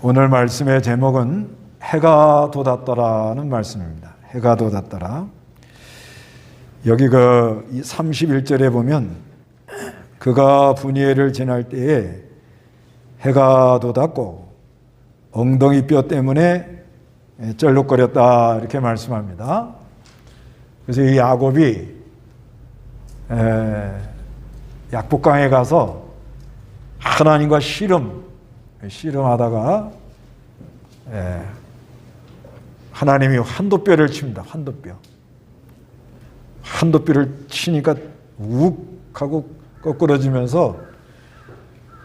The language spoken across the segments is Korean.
오늘 말씀의 제목은 해가 돋았더라는 말씀입니다. 해가 돋았더라. 여기 31절에 보면 그가 분이엘을 지날 때에 해가 돋았고 엉덩이 뼈 때문에 쩔룩거렸다 이렇게 말씀합니다. 그래서 이 야곱이 약복강에 가서 하나님과 씨름하다가 하나님이 환도뼈를 칩니다. 환도뼈를 치니까 욱 하고 거꾸러지면서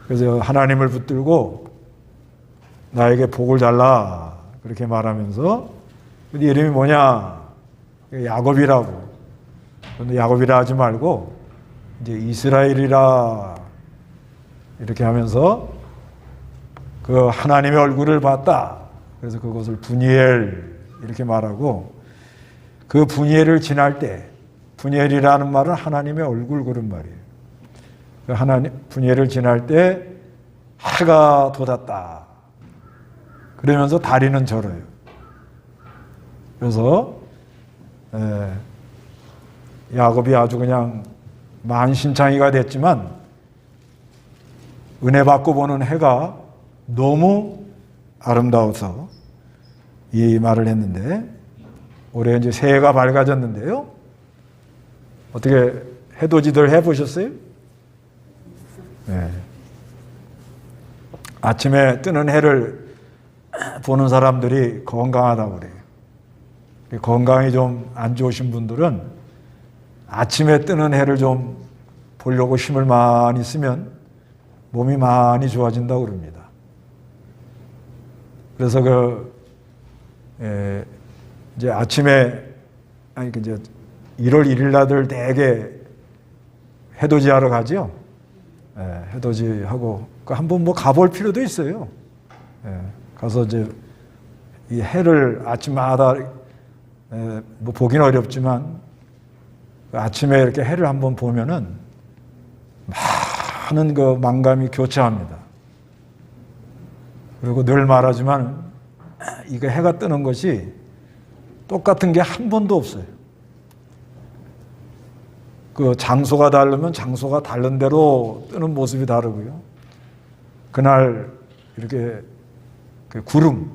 그래서 하나님을 붙들고 나에게 복을 달라 그렇게 말하면서 네 이름이 뭐냐? 야곱이라고. 그런데 야곱이라 하지 말고 이제 이스라엘이라 이렇게 하면서 그 하나님의 얼굴을 봤다. 그래서 그것을 분이엘 이렇게 말하고 그 분이엘을 지날 때 분이엘이라는 말은 하나님의 얼굴 그런 말이에요. 그 분이엘을 지날 때 해가 돋았다. 그러면서 다리는 절어요. 그래서 야곱이 아주 그냥 만신창이가 됐지만 은혜 받고 보는 해가 너무 아름다워서 이 말을 했는데 올해 이제 새해가 밝아졌는데요. 어떻게 해돋이들 해보셨어요? 네. 아침에 뜨는 해를 보는 사람들이 건강하다고 그래요. 건강이 좀 안 좋으신 분들은 아침에 뜨는 해를 좀 보려고 힘을 많이 쓰면 몸이 많이 좋아진다고 그럽니다. 그래서 이제 아침에 이제 1월 1일 날들 대개 해돋이 하러 가죠. 해돋이 하고 한번 가볼 필요도 있어요. 가서 이제 이 해를 아침마다 보기는 어렵지만 아침에 이렇게 해를 한번 보면은 많은 망감이 교차합니다. 그리고 늘 말하지만 이거 해가 뜨는 것이 똑같은 게 한 번도 없어요. 그 장소가 다르면 장소가 다른 대로 뜨는 모습이 다르고요. 그날 이렇게 그 구름,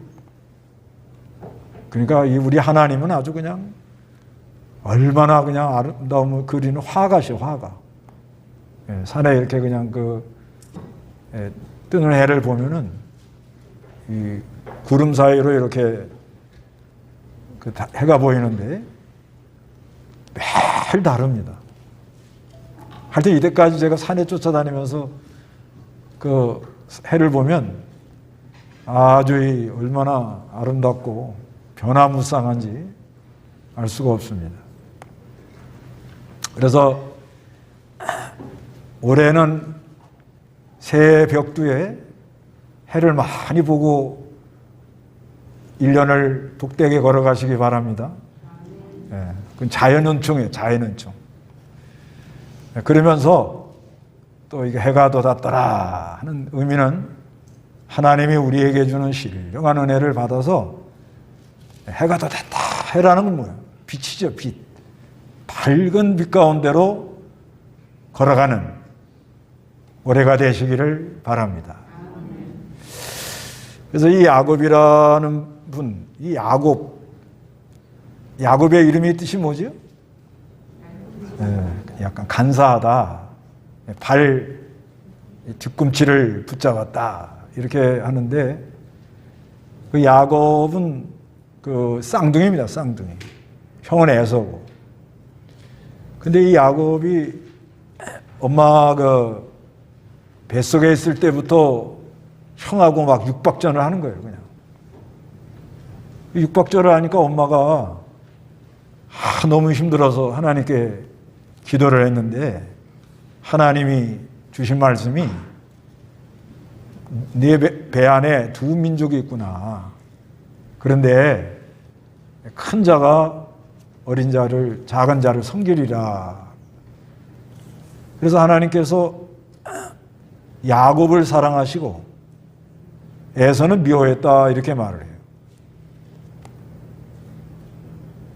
그러니까 우리 하나님은 아주 그냥 얼마나 그냥 아름다움을 그리는 화가시요, 화가. 산에 이렇게 그냥 뜨는 해를 보면은 이 구름 사이로 이렇게 해가 보이는데 매일 다릅니다. 하여튼 이때까지 제가 산에 쫓아다니면서 그 해를 보면 아주 얼마나 아름답고 변화무쌍한지 알 수가 없습니다. 그래서 올해는 새해 벽두에 해를 많이 보고 1년을 복되게 걸어가시기 바랍니다. 그건 자연은총이에요. 자연은총. 그러면서 또 이게 해가 돋았더라 하는 의미는 하나님이 우리에게 주는 신령한 은혜를 받아서 해가 돋았다. 해라는 건 뭐예요? 빛이죠. 빛. 밝은 빛 가운데로 걸어가는 올해가 되시기를 바랍니다. 그래서 이 야곱이라는 분, 이 야곱의 이름의 뜻이 뭐죠? 약간 간사하다, 뒤꿈치를 붙잡았다 이렇게 하는데 그 야곱은 쌍둥이입니다. 쌍둥이. 형은 에서고. 근데 이 야곱이 엄마 뱃속에 있을 때부터 형하고 막 육박전을 하는 거예요, 그냥. 육박전을 하니까 엄마가 너무 힘들어서 하나님께 기도를 했는데 하나님이 주신 말씀이 네 배 안에 두 민족이 있구나. 그런데 큰 자가 어린 자를, 작은 자를 섬기리라. 그래서 하나님께서 야곱을 사랑하시고 에서는 미워했다 이렇게 말을 해요.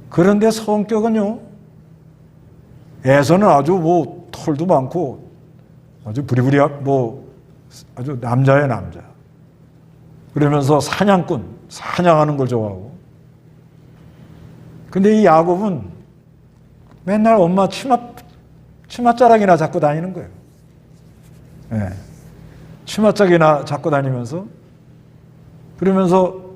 그런데 성격은요, 에서는 아주 뭐 털도 많고 아주 부리부리한 아주 남자예요, 남자. 그러면서 사냥꾼, 사냥하는 걸 좋아하고. 근데 이 야곱은 맨날 엄마 치맛자락이나 잡고 다니는 거예요. 네. 치맛자락이나 잡고 다니면서, 그러면서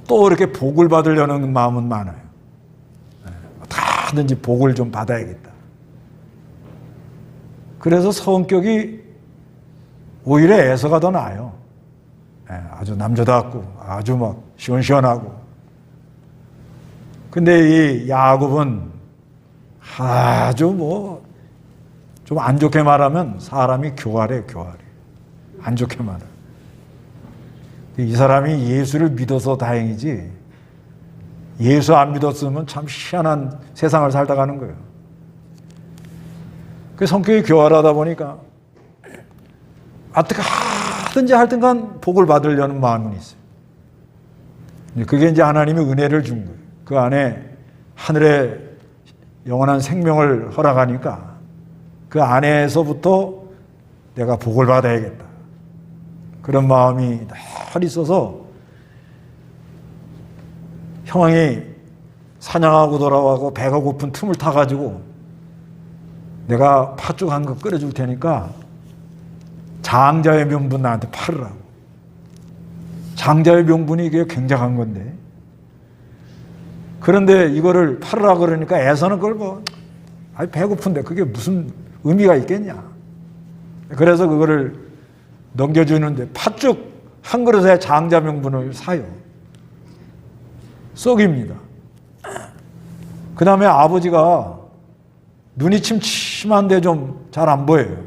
또 이렇게 복을 받으려는 마음은 많아요. 네. 다든지 복을 좀 받아야겠다. 그래서 성격이 오히려 에서가 더 나아요. 네. 아주 남자답고 아주 막 시원시원하고. 근데 이 야곱은 아주 좀 안 좋게 말하면 사람이 교활해. 안 좋게 말해. 이 사람이 예수를 믿어서 다행이지, 예수 안 믿었으면 참 희한한 세상을 살다 가는 거예요. 그 성격이 교활하다 보니까 어떻게 하든지 하여튼간 복을 받으려는 마음은 있어요. 그게 이제 하나님의 은혜를 준 거예요. 그 안에 하늘의 영원한 생명을 허락하니까 그 안에서부터 내가 복을 받아야겠다. 그런 마음이 늘 있어서 형이 사냥하고 돌아와고 배가 고픈 틈을 타가지고 내가 팥죽 한 거 끓여줄 테니까 장자의 명분 나한테 팔으라고. 장자의 명분이 이게 굉장한 건데. 그런데 이거를 팔으라고 그러니까 에서는 그걸 배고픈데 그게 무슨 의미가 있겠냐. 그래서 그거를 넘겨주는데 팥죽 한 그릇에 장자 명분을 사요. 쏙입니다. 그 다음에 아버지가 눈이 침침한데 좀 잘 안 보여요.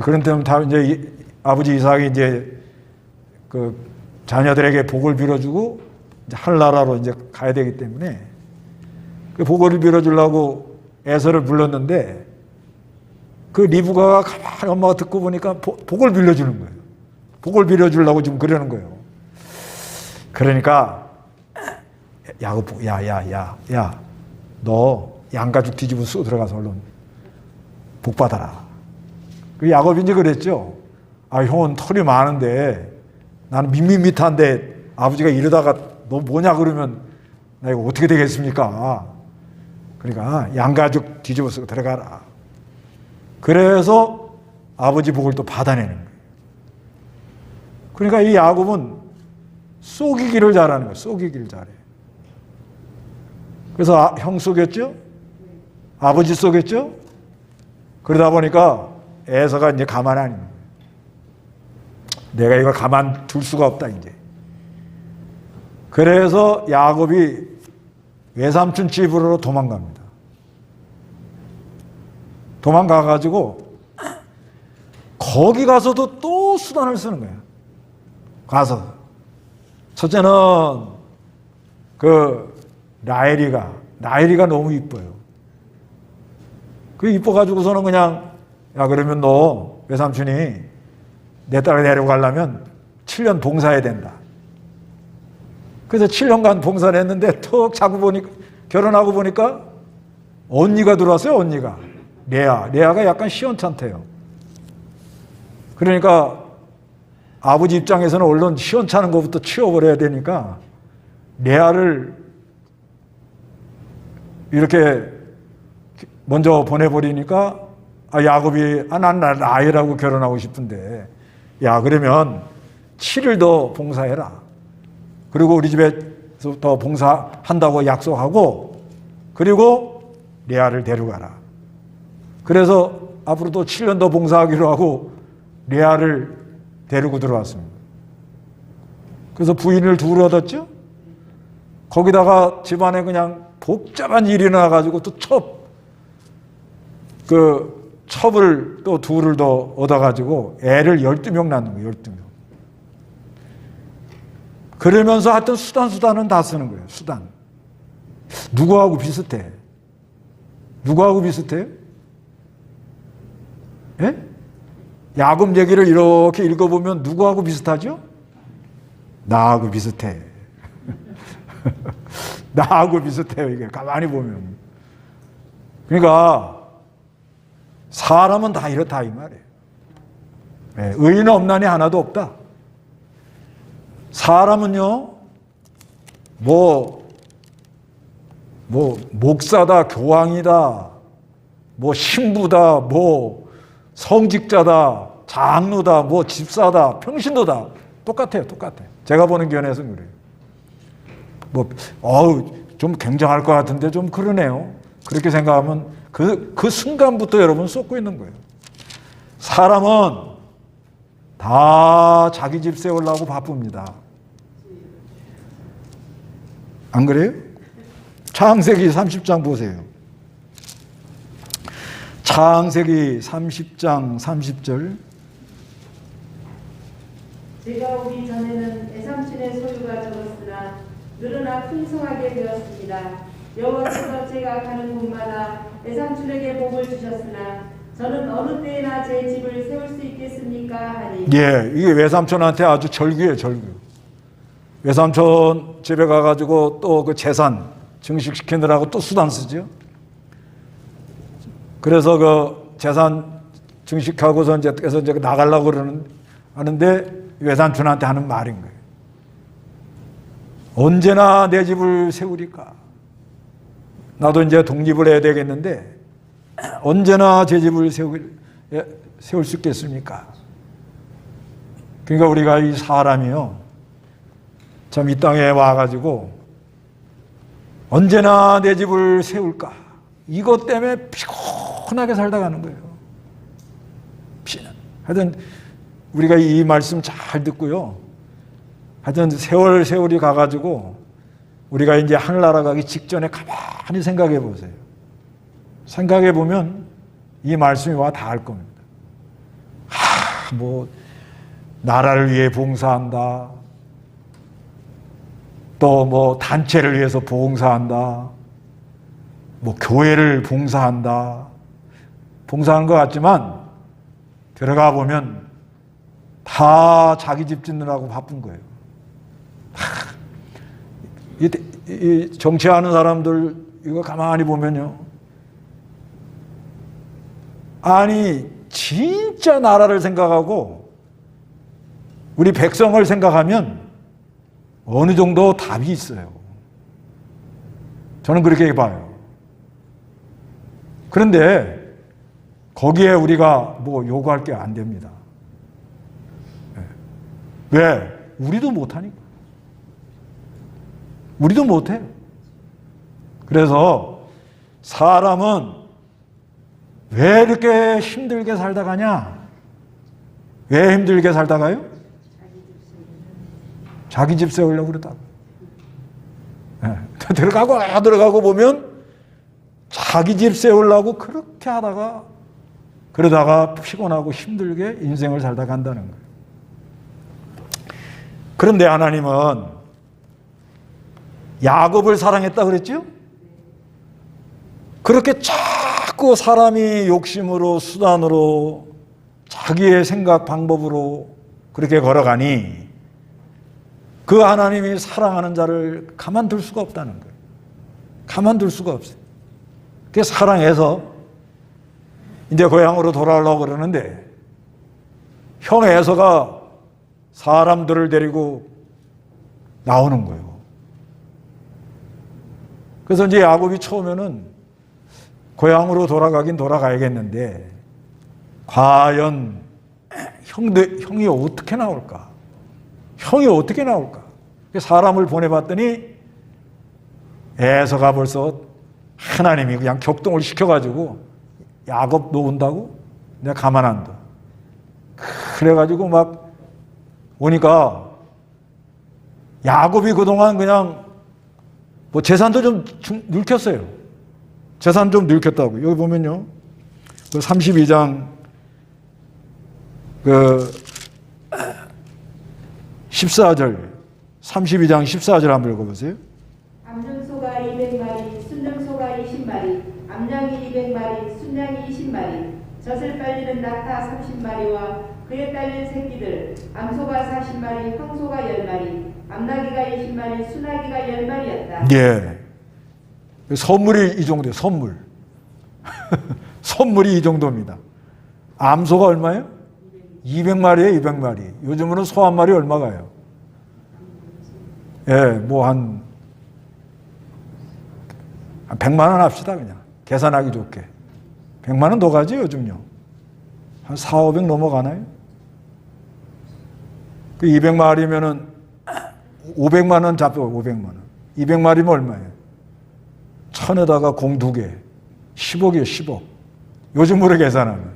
그런 때는 다 이제 아버지 이삭이 이제 그 자녀들에게 복을 빌어주고 이제 하늘나라로 이제 가야 되기 때문에 그 복을 빌어주려고 에서를 불렀는데 그 리브가가 가만히 엄마가 듣고 보니까 복을 빌려주는 거예요. 복을 빌려주려고 지금 그러는 거예요. 그러니까 야곱, 야, 너 양가죽 뒤집어 쓰고 들어가서 얼른 복 받아라. 그 야곱이 이제 그랬죠. 형은 털이 많은데 나는 밋밋밋한데 아버지가 이러다가 너 뭐냐 그러면 나 이거 어떻게 되겠습니까? 그러니까 양가죽 뒤집어 쓰고 들어가라. 그래서 아버지 복을 또 받아내는 거예요. 그러니까 이 야곱은 속이기를 잘하는 거예요. 속이기를 잘해. 그래서 형 속였죠? 아버지 속였죠? 그러다 보니까 에서가 이제 가만 안 있는 거예요. 내가 이걸 가만 둘 수가 없다 이제. 그래서 야곱이 외삼촌 집으로 도망갑니다. 도망가가지고 거기 가서도 또 수단을 쓰는 거예요. 가서 첫째는 그 라헬이가 너무 이뻐요. 그 이뻐가지고서는 그냥 그러면 너 외삼촌이 내 딸을 데려가려면 7년 봉사해야 된다. 그래서 7년간 봉사를 했는데 턱 자고 보니까 결혼하고 보니까 언니가 들어왔어요. 언니가 레아가 약간 시원찮대요. 그러니까 아버지 입장에서는 얼른 시원찮은 것부터 치워버려야 되니까 레아를 이렇게 먼저 보내버리니까 야곱이 난 라헬하고 결혼하고 싶은데 그러면 7일 더 봉사해라. 그리고 우리 집에 더 봉사한다고 약속하고 그리고 레아를 데려가라. 그래서 앞으로도 7년 더 봉사하기로 하고 레아를 데리고 들어왔습니다. 그래서 부인을 둘 얻었죠. 거기다가 집안에 그냥 복잡한 일이 나가지고 또 첩을 또 둘을 더 얻어가지고 애를 12명 낳는 거예요. 12명. 그러면서 하여튼 수단은 다 쓰는 거예요. 수단. 누구하고 비슷해? 누구하고 비슷해요? 예? 야곱 얘기를 이렇게 읽어보면 누구하고 비슷하죠? 나하고 비슷해. 나하고 비슷해요, 이게. 가만히 보면. 그러니까, 사람은 다 이렇다, 이 말이에요. 네, 의인 없나니 하나도 없다. 사람은요, 목사다, 교황이다, 신부다, 성직자다, 장로다, 집사다, 평신도다. 똑같아요, 똑같아요. 제가 보는 견해에서는 그래요. 좀 굉장할 것 같은데 좀 그러네요. 그렇게 생각하면 그 순간부터 여러분 쏟고 있는 거예요. 사람은 다 자기 집 세우려고 바쁩니다. 안 그래요? 창세기 30장 보세요. 창세기 30장 30절. 제가 오기 전에는 애삼촌의 소유가 적었으나 늘어나 풍성하게 되었습니다. 여호와께서 제가 가는 곳마다 애삼촌에게 복을 주셨으나 저는 어느 때에나 제 집을 세울 수 있겠습니까? 하니. 예, 이게 외삼촌한테 아주 절규예요, 절규. 외삼촌 집에 가가지고 또 그 재산 증식시키느라고 또 수단 쓰죠. 그래서 그 재산 증식하고서 이제 나가려고 하는데 외삼촌한테 하는 말인 거예요. 언제나 내 집을 세우리까? 나도 이제 독립을 해야 되겠는데 언제나 제 집을 세울 수 있겠습니까? 그러니까 우리가 이 사람이요, 참 이 땅에 와가지고 언제나 내 집을 세울까? 이것 때문에 피곤하게 살다 가는 거예요. 하여튼 우리가 이 말씀 잘 듣고요. 하여튼 세월이 가가지고 우리가 이제 하늘나라 가기 직전에 가만히 생각해 보세요. 생각해 보면 이 말씀이 와 닿을 겁니다. 나라를 위해 봉사한다. 또 단체를 위해서 봉사한다. 교회를 봉사한다. 봉사하는 것 같지만 들어가 보면 다 자기 집 짓느라고 바쁜 거예요. 이 정치하는 사람들 이거 가만히 보면요. 아니 진짜 나라를 생각하고 우리 백성을 생각하면 어느 정도 답이 있어요. 저는 그렇게 봐요. 그런데 거기에 우리가 요구할 게 안 됩니다. 왜? 우리도 못하니까. 우리도 못해요. 그래서 사람은 왜 이렇게 힘들게 살다 가냐? 왜 힘들게 살다 가요? 자기 집 세우려고 그러다가. 들어가고 보면 자기 집 세우려고 그렇게 하다가 그러다가 피곤하고 힘들게 인생을 살다 간다는 거예요. 그런데 하나님은 야곱을 사랑했다 그랬죠? 그렇게 자꾸 사람이 욕심으로 수단으로 자기의 생각 방법으로 그렇게 걸어가니 그 하나님이 사랑하는 자를 가만둘 수가 없다는 거예요. 가만둘 수가 없어요. 그래서 사랑해서 이제 고향으로 돌아오려고 그러는데 형 에서가 사람들을 데리고 나오는 거예요. 그래서 이제 야곱이 처음에는 고향으로 돌아가긴 돌아가야겠는데 과연 형이 어떻게 나올까? 형이 어떻게 나올까? 사람을 보내봤더니 에서가 벌써 하나님이 그냥 격동을 시켜가지고 야곱 너 온다고? 내가 가만 안 둬. 그래가지고 막 오니까 야곱이 그동안 그냥 재산도 좀 늙혔어요. 재산 좀 늙혔다고. 여기 보면요. 32장 14절 32장 14절 한번 읽어보세요. 암정소가 200마리, 순정소가 20마리, 암양이 200마리, 순양이 20마리, 젖을 빨리는 낙타 30마리 마리와 그에 딸린 새끼들, 암소가 40마리, 황소가 10마리, 암나귀가 20마리, 수나귀가 10마리였다. 예. 선물이 이 정도예요. 선물. 선물이 이 정도입니다. 암소가 얼마예요? 200마리에 200마리. 요즘은 소 한 마리 얼마 가요? 예, 뭐 한 100만 원 합시다, 그냥. 계산하기 좋게. 100만 원 더 가지, 요즘요. 한 4, 500 넘어가나요? 그 200마리면은 500만 원 잡혀, 500만 원. 200마리면 얼마예요? 1000에다가 공 2개. 10억이에요, 10억. 요즘으로 계산하면.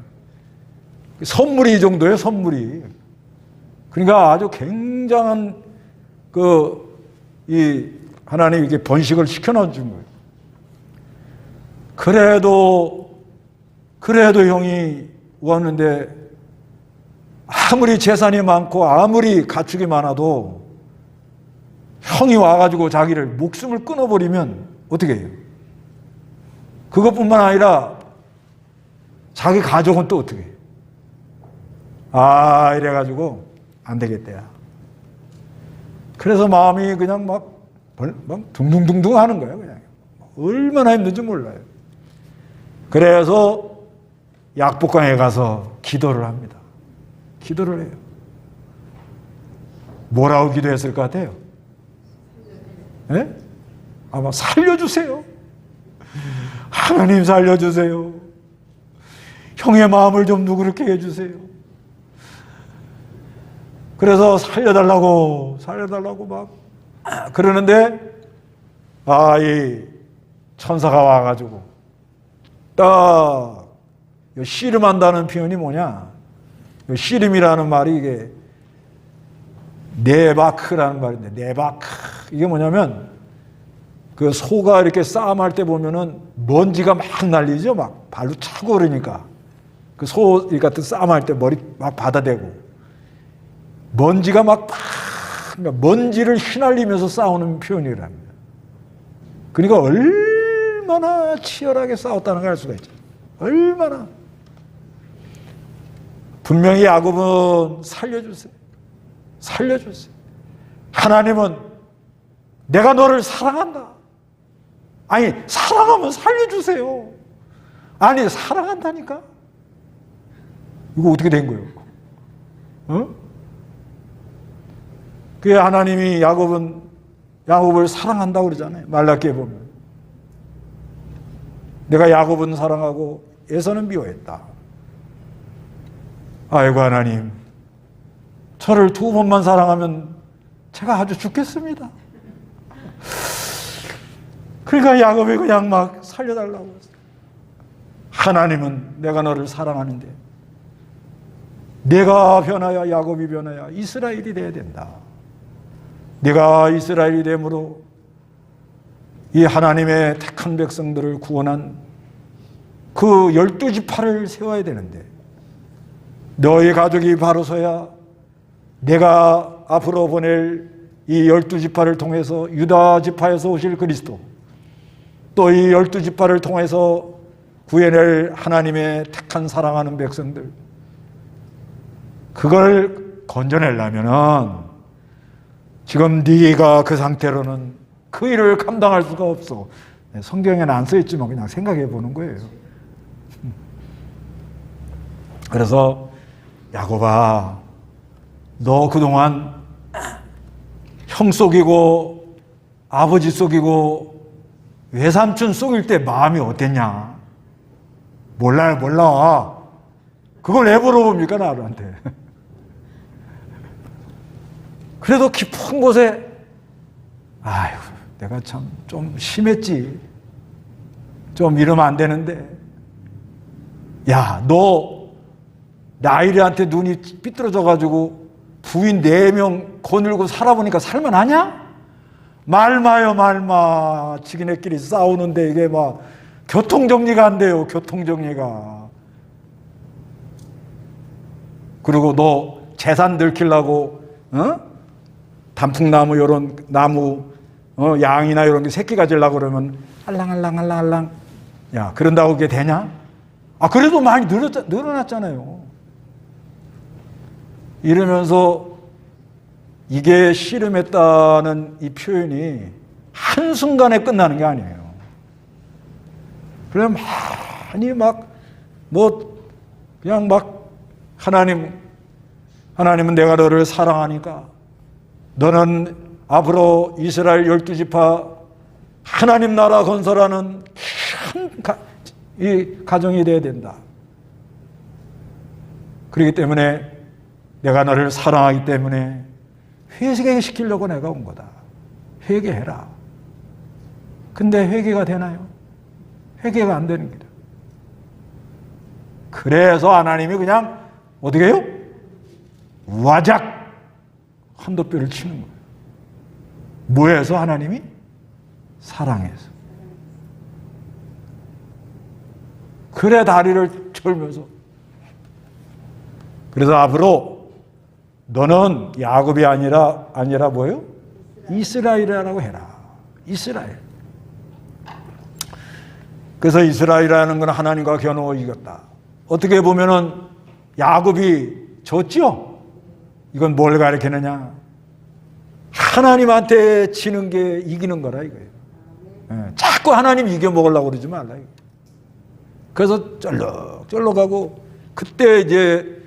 선물이 이 정도예요, 선물이. 그러니까 아주 굉장한 이 하나님 이게 번식을 시켜놓은 거예요. 그래도 형이 왔는데 아무리 재산이 많고 아무리 가축이 많아도 형이 와가지고 자기를 목숨을 끊어버리면 어떻게 해요? 그것뿐만 아니라 자기 가족은 또 어떻게 해요? 이래가지고 안 되겠대요. 그래서 마음이 그냥 막 둥둥둥둥 하는 거예요, 그냥. 얼마나 힘든지 몰라요. 그래서 약복강에 가서 기도를 합니다. 기도를 해요. 뭐라고 기도했을 것 같아요? 네? 아마 살려주세요. 하나님 살려주세요. 형의 마음을 좀 누그럽게 해주세요. 그래서 살려달라고 막 그러는데 이 천사가 와가지고 딱 씨름한다는 표현이 뭐냐? 씨름이라는 말이 이게 네바크라는 말인데 네바크 이게 뭐냐면 그 소가 이렇게 싸움할 때 보면은 먼지가 막 날리죠, 막 발로 차고 그러니까 그 소 같은 싸움할 때 머리 막 받아대고 먼지가 그러니까 먼지를 휘날리면서 싸우는 표현이랍니다. 그러니까 얼마나 치열하게 싸웠다는 걸 알 수가 있죠. 얼마나. 분명히 야곱은 살려주세요. 살려주세요. 하나님은 내가 너를 사랑한다. 아니, 사랑하면 살려주세요. 아니, 사랑한다니까? 이거 어떻게 된 거예요? 그게 하나님이 야곱을 사랑한다고 그러잖아요. 말라기에 보면. 내가 야곱은 사랑하고 에서는 미워했다. 아이고 하나님, 저를 2번만 사랑하면 제가 아주 죽겠습니다. 그러니까 야곱이 그냥 막 살려달라고 했어요. 하나님은 내가 너를 사랑하는데 내가 변하여 야곱이 변하여 이스라엘이 돼야 된다. 네가 이스라엘이 됨으로 이 하나님의 택한 백성들을 구원한 그 12지파를 세워야 되는데 너희 가족이 바로 서야 내가 앞으로 보낼 이 12지파를 통해서 유다 지파에서 오실 그리스도 또 이 12지파를 통해서 구해낼 하나님의 택한 사랑하는 백성들 그걸 건져내려면은 지금 네가 그 상태로는 그 일을 감당할 수가 없어. 성경에는 안 써있지만 그냥 생각해 보는 거예요. 그래서 야곱아, 너 그동안 형 속이고 아버지 속이고 외삼촌 속일 때 마음이 어땠냐? 몰라. 그걸 왜 물어봅니까, 나한테? 그래도 깊은 곳에 아유, 내가 참 좀 심했지. 좀 이러면 안 되는데. 야, 너 라일이한테 눈이 삐뚤어져가지고 부인 4명 거늘고 살아보니까 살만하냐? 말마. 지기네끼리 싸우는데 이게 막 교통정리가 안 돼요. 교통정리가. 그리고 너 재산 들키려고 단풍나무 이런 나무 양이나 이런 게 새끼 가지려고 그러면 알랑알랑 야, 그런다고 그게 되냐? 그래도 많이 늘어났잖아요. 이러면서 이게 씨름했다는 이 표현이 한순간에 끝나는 게 아니에요. 그냥 많이 그냥 하나님은 내가 너를 사랑하니까 너는 앞으로 이스라엘 12지파 하나님 나라 건설하는 이 가정이 되어야 된다. 그렇기 때문에 내가 너를 사랑하기 때문에 회개시키려고 내가 온 거다. 회개해라. 근데 회개가 되나요? 회개가 안 되는 거다. 그래서 하나님이 그냥 어떻게 해요? 와작 한도뼈를 치는 거예요. 뭐해서 하나님이? 사랑해서. 그래 다리를 절면서. 그래서 앞으로 너는 야곱이 아니라 뭐예요? 이스라엘이라고 해라. 이스라엘. 그래서 이스라엘이라는 건 하나님과 겨누어 이겼다. 어떻게 보면은 야곱이 졌죠? 이건 뭘 가리키느냐? 하나님한테 지는 게 이기는 거라 이거예요. 자꾸 하나님 이겨먹으려고 그러지 말라. 그래서 쩔럭쩔럭하고 그때 이제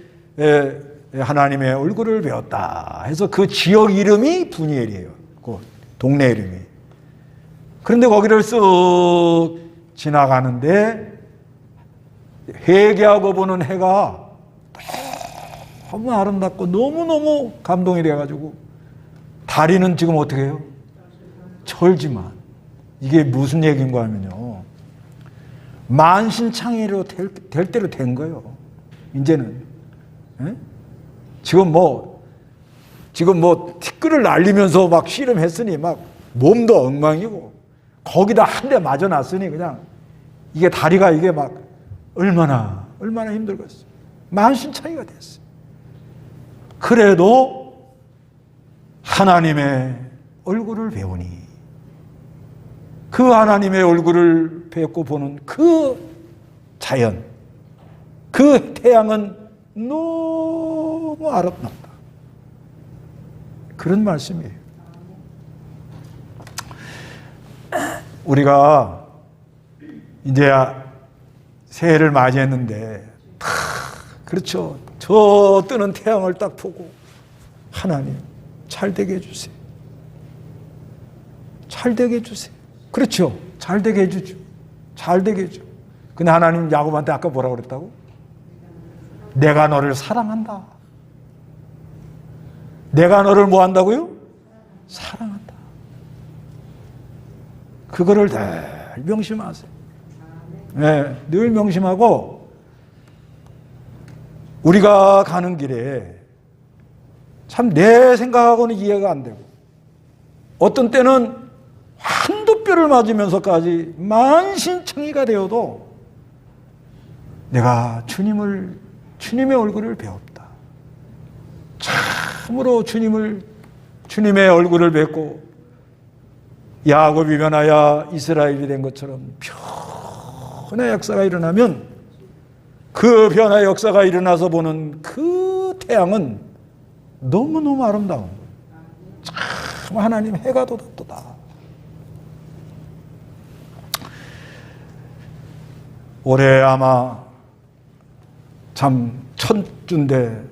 하나님의 얼굴을 배웠다 해서 그 지역 이름이 분이엘이에요. 그 동네 이름이. 그런데 거기를 쓱 지나가는데 회개하고 보는 해가 너무 아름답고 너무너무 감동이 돼가지고 다리는 지금 어떻게 해요? 철지만. 이게 무슨 얘기인가 하면요. 만신창이로 될 대로 된 거예요. 이제는. 에? 지금 티끌을 날리면서 막 씨름했으니 막 몸도 엉망이고 거기다 한 대 맞아놨으니 그냥 이게 다리가 이게 막 얼마나 힘들겠어요. 만신창이가 됐어요. 그래도 하나님의 얼굴을 배우니 그 하나님의 얼굴을 뵙고 보는 그 자연, 그 태양은 너무 아름답다. 그런 말씀이에요. 우리가 이제 새해를 맞이했는데 그렇죠. 저 뜨는 태양을 딱 보고 하나님 잘 되게 해주세요. 잘 되게 해주세요. 그렇죠. 잘 되게 해주죠. 잘 되게 해줘. 근데 하나님 야곱한테 아까 뭐라고 그랬다고? 내가 너를 사랑한다. 내가 너를 뭐 한다고요? 사랑한다. 그거를 늘 명심하세요. 네, 늘 명심하고 우리가 가는 길에 참 내 생각하고는 이해가 안 되고 어떤 때는 한두 뼈를 맞으면서까지 만신창이가 되어도 내가 주님의 얼굴을 배웠다. 참으로 주님의 얼굴을 뵙고 야곱이 변하여 이스라엘이 된 것처럼 변화의 역사가 일어나면 그 변화의 역사가 일어나서 보는 그 태양은 너무너무 아름다운 거예요. 참 하나님 해가 돋았도다. 올해 아마 참 첫 주인데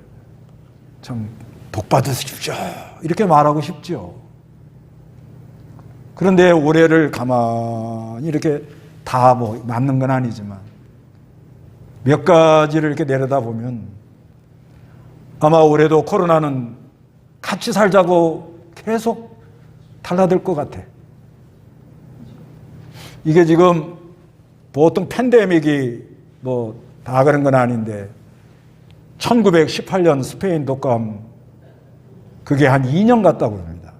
참 복 받으십시오 이렇게 말하고 싶죠. 그런데 올해를 가만히 이렇게 다 맞는 건 아니지만 몇 가지를 이렇게 내려다보면 아마 올해도 코로나는 같이 살자고 계속 달라들 것 같아. 이게 지금 보통 팬데믹이 다 그런 건 아닌데 1918년 스페인 독감 그게 한 2년 갔다고 합니다.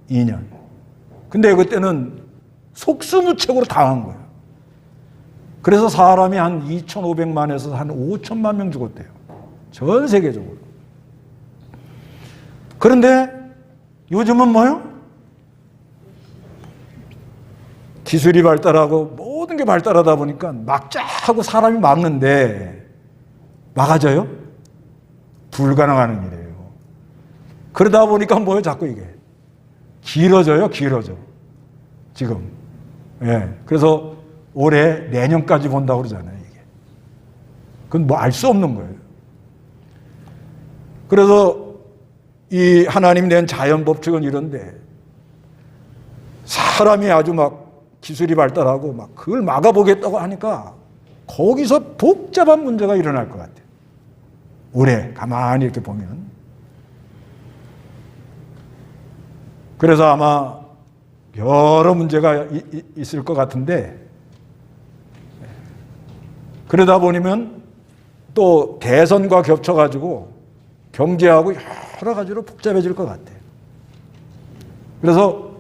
2년. 근데 그때는 속수무책으로 당한 거예요. 그래서 사람이 한 2,500만에서 한 5천만 명 죽었대요. 전 세계적으로. 그런데 요즘은 뭐요? 기술이 발달하고 모든 게 발달하다 보니까 막자 하고 사람이 막는데 막아져요? 불가능한 일이에요. 그러다 보니까 뭐예요? 자꾸 이게 길어져요. 지금. 예. 그래서 올해 내년까지 본다고 그러잖아요. 이게. 그건 뭐 알 수 없는 거예요. 그래서 이 하나님 낸 자연 법칙은 이런데 사람이 아주 막 기술이 발달하고 막 그걸 막아보겠다고 하니까 거기서 복잡한 문제가 일어날 것 같아요. 올해 가만히 이렇게 보면. 그래서 아마 여러 문제가 있을 것 같은데 그러다 보면 또 대선과 겹쳐가지고 경제하고 여러 가지로 복잡해질 것 같아요. 그래서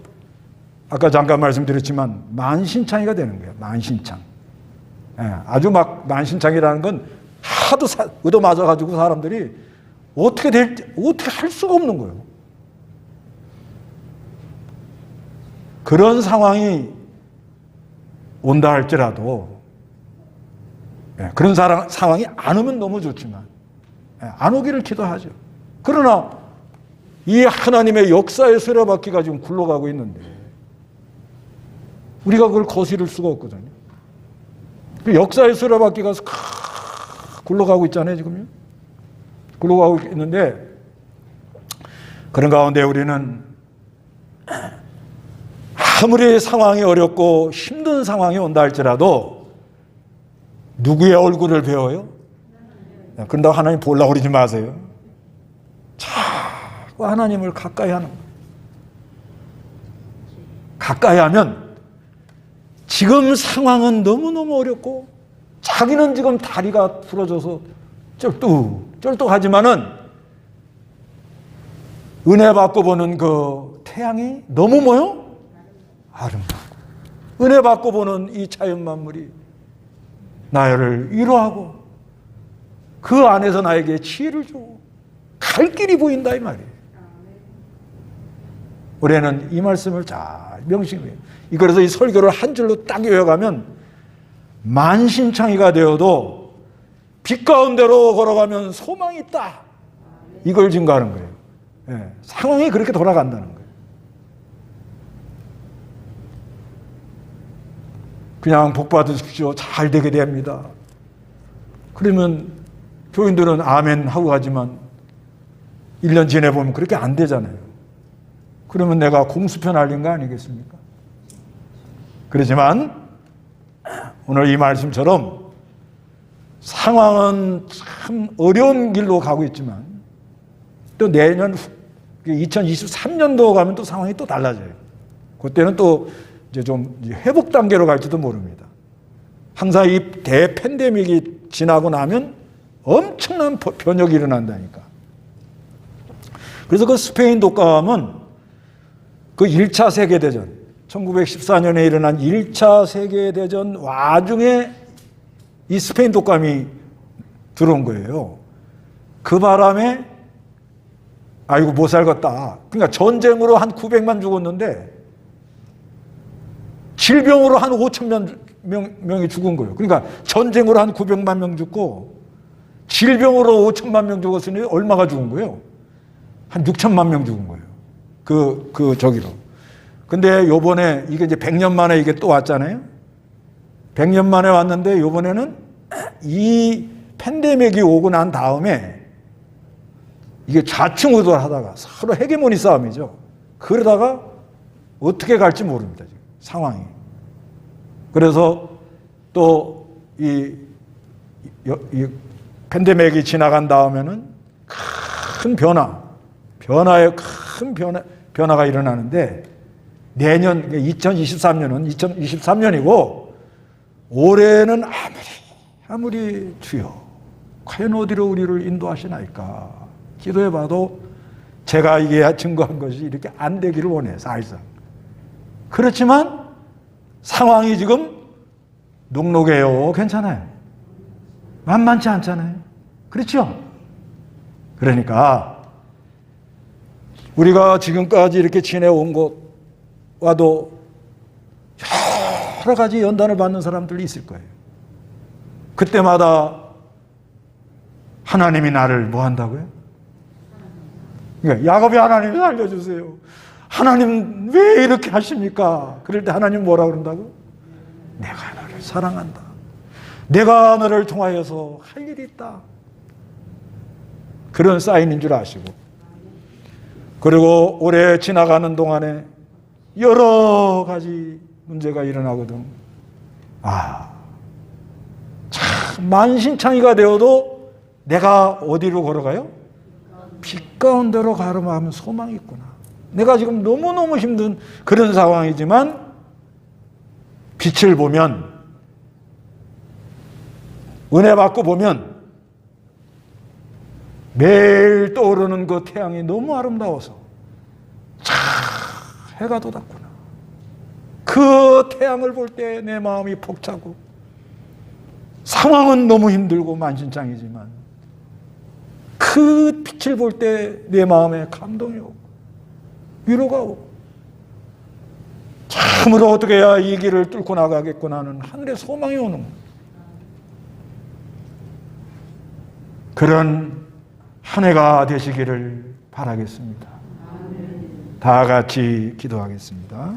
아까 잠깐 말씀드렸지만 만신창이가 되는 거예요. 만신창. 아주 막 만신창이라는 건 하도 얻어맞아가지고 사람들이 어떻게 할 수가 없는 거예요. 그런 상황이 온다 할지라도 그런 상황이 안 오면 너무 좋지만 안 오기를 기도하죠. 그러나 이 하나님의 역사의 수레바퀴가 지금 굴러가고 있는데 우리가 그걸 거스를 수가 없거든요. 그 역사의 수레바퀴가 굴러가고 있잖아요, 지금요. 굴러가고 있는데 그런 가운데 우리는 아무리 상황이 어렵고 힘든 상황이 온다 할지라도 누구의 얼굴을 배워요? 그런다고 하나님 보려고 그러지 마세요. 자꾸 하나님을 가까이 하는 거예요. 가까이 하면 지금 상황은 너무너무 어렵고 자기는 지금 다리가 부러져서 쩔뚝하지만은 은혜 받고 보는 그 태양이 너무 뭐요? 아름다워. 은혜 받고 보는 이 자연 만물이 나를 위로하고 그 안에서 나에게 지혜를 주고 갈 길이 보인다 이 말이에요. 올해는 이 말씀을 잘 명심해요. 그래서 이 설교를 한 줄로 딱 외워가면 만신창이가 되어도 빛 가운데로 걸어가면 소망이 있다. 이걸 증거하는 거예요. 예, 상황이 그렇게 돌아간다는 거예요. 그냥 복 받으십시오. 잘 되게 됩니다. 그러면 교인들은 아멘 하고 가지만 1년 지내보면 그렇게 안 되잖아요. 그러면 내가 공수표 날린 거 아니겠습니까? 그렇지만 오늘 이 말씀처럼 상황은 참 어려운 길로 가고 있지만 또 내년 2023년도 가면 또 상황이 또 달라져요. 그때는 또 이제 좀 회복 단계로 갈지도 모릅니다. 항상 이 대팬데믹이 지나고 나면 엄청난 변혁이 일어난다니까. 그래서 그 스페인 독감은 그 1차 세계대전, 1914년에 일어난 1차 세계대전 와중에 이 스페인 독감이 들어온 거예요. 그 바람에 아이고 못 살겠다. 그러니까 전쟁으로 한 900만 죽었는데 질병으로 한 5천만 명이 죽은 거예요. 그러니까 전쟁으로 한 900만 명 죽고 질병으로 5천만 명 죽었으니 얼마가 죽은 거예요? 한 6천만 명 죽은 거예요. 저기로. 근데 요번에 이게 이제 100년 만에 이게 또 왔잖아요. 100년 만에 왔는데 요번에는 이 팬데믹이 오고 난 다음에 이게 좌충우돌하다가 서로 헤게모니 싸움이죠. 그러다가 어떻게 갈지 모릅니다. 지금 상황이. 그래서 또 이 팬데믹이 지나간 다음에는 큰 변화가 일어나는데 내년 2023년은 2023년이고 올해는 아무리 주여 과연 어디로 우리를 인도하시나이까 기도해봐도 제가 이게 증거한 것이 이렇게 안 되기를 원해요. 사실상. 그렇지만 상황이 지금 녹록해요. 괜찮아요. 만만치 않잖아요. 그렇죠? 그러니까 우리가 지금까지 이렇게 지내온 것과도 여러 가지 연단을 받는 사람들이 있을 거예요. 그때마다 하나님이 나를 뭐 한다고요? 그러니까 야곱이 하나님 살려주세요. 하나님 왜 이렇게 하십니까? 그럴 때 하나님 뭐라 그런다고? 내가 너를 사랑한다. 내가 너를 통하여서 할 일이 있다. 그런 사인인 줄 아시고. 그리고 오래 지나가는 동안에 여러 가지 문제가 일어나거든. 참 만신창이가 되어도 내가 어디로 걸어가요? 빛 가운데로 가름하면 소망이 있구나. 내가 지금 너무너무 힘든 그런 상황이지만 빛을 보면, 은혜 받고 보면 매일 떠오르는 그 태양이 너무 아름다워서 해가 돋았구나. 그 태양을 볼 때 내 마음이 벅차고, 상황은 너무 힘들고 만신창이지만 그 빛을 볼 때 내 마음에 감동이 오고 위로가 오고, 참으로 어떻게 해야 이 길을 뚫고 나가겠구나 하는 하늘의 소망이 오는 거예요. 그런 한 해가 되시기를 바라겠습니다. 다 같이 기도하겠습니다.